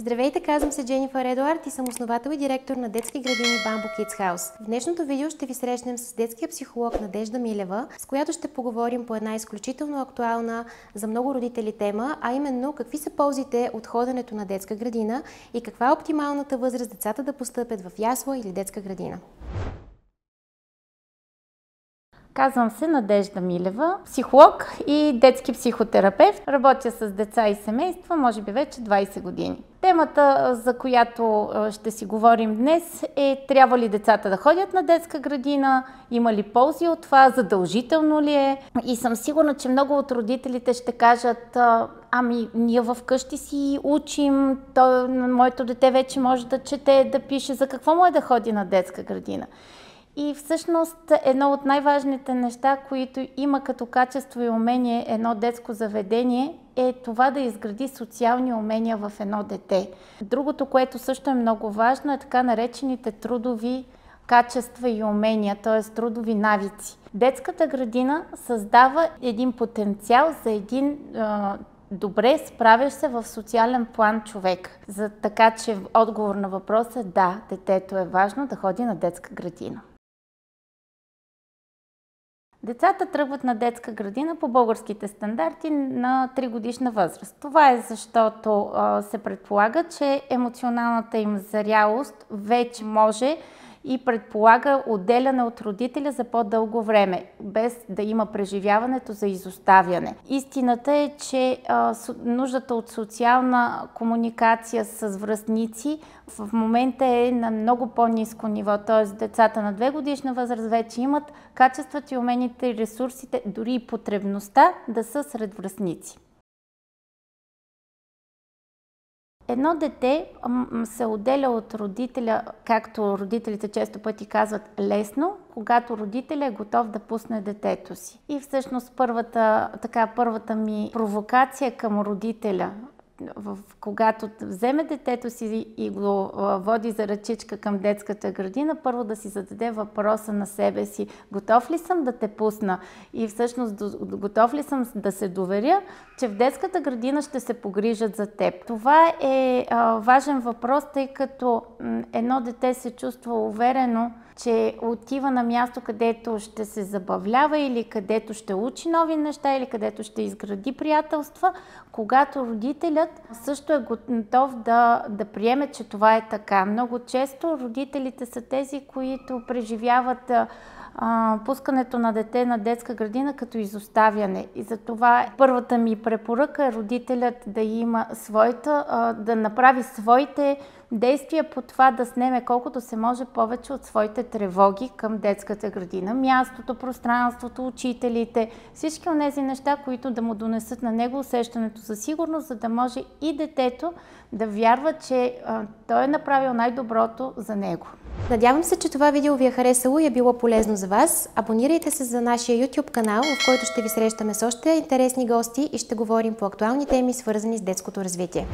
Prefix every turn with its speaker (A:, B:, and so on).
A: Здравейте, казвам се Дженнифър Едуард и съм основател и директор на детски градини Bamboo Kids House. В днешното видео ще ви срещнем с детския психолог Надежда Милева, с която ще поговорим по една изключително актуална за много родители тема, а именно какви са ползите от ходенето на детска градина и каква е оптималната възраст децата да постъпят в ясла или детска градина.
B: Казвам се Надежда Милева, психолог и детски психотерапевт. Работя с деца и семейства, може би вече 20 години. Темата, за която ще си говорим днес, е: трябва ли децата да ходят на детска градина, има ли ползи от това, задължително ли е? И съм сигурна, че много от родителите ще кажат: ами ние вкъщи си учим, моето дете вече може да чете, да пише, за какво му е да ходи на детска градина? И всъщност едно от най-важните неща, които има като качество и умение едно детско заведение, е това да изгради социални умения в едно дете. Другото, което също е много важно, е така наречените трудови качества и умения, т.е. трудови навици. Детската градина създава един потенциал за един добре справяш се в социален план човек. Така че отговор на въпроса е: да, детето е важно да ходи на детска градина. Децата тръгват на детска градина по българските стандарти на 3-годишна възраст. Това е защото се предполага, че емоционалната им зрялост вече може и предполага отделяне от родителя за по-дълго време, без да има преживяването за изоставяне. Истината е, че нуждата от социална комуникация с връстници в момента е на много по-ниско ниво, т.е. децата на 2-годишна възраст вече имат качествата и уменията и ресурсите, дори и потребността да са сред връстници. Едно дете се отделя от родителя, както родителите често пъти казват, лесно, когато родителя е готов да пусне детето си. И всъщност първата ми провокация към родителя, когато вземе детето си и го води за ръчичка към детската градина, първо да си зададе въпроса на себе си: готов ли съм да те пусна? И всъщност готов ли съм да се доверя, че в детската градина ще се погрижат за теб? Това е важен въпрос, тъй като едно дете се чувства уверено, че отива на място, където ще се забавлява или където ще учи нови неща или където ще изгради приятелства, когато родителят също е готов да приеме, че това е така. Много често родителите са тези, които преживяват пускането на дете на детска градина като изоставяне. И затова първата ми препоръка е родителят да направи своите действия по това да снеме колкото се може повече от своите тревоги към детската градина. Мястото, пространството, учителите, всички от тези неща, които да му донесат на него усещането за сигурност, за да може и детето да вярва, че той е направил най-доброто за него.
A: Надявам се, че това видео ви е харесало и е било полезно за вас. Абонирайте се за нашия YouTube канал, в който ще ви срещаме с още интересни гости и ще говорим по актуални теми, свързани с детското развитие.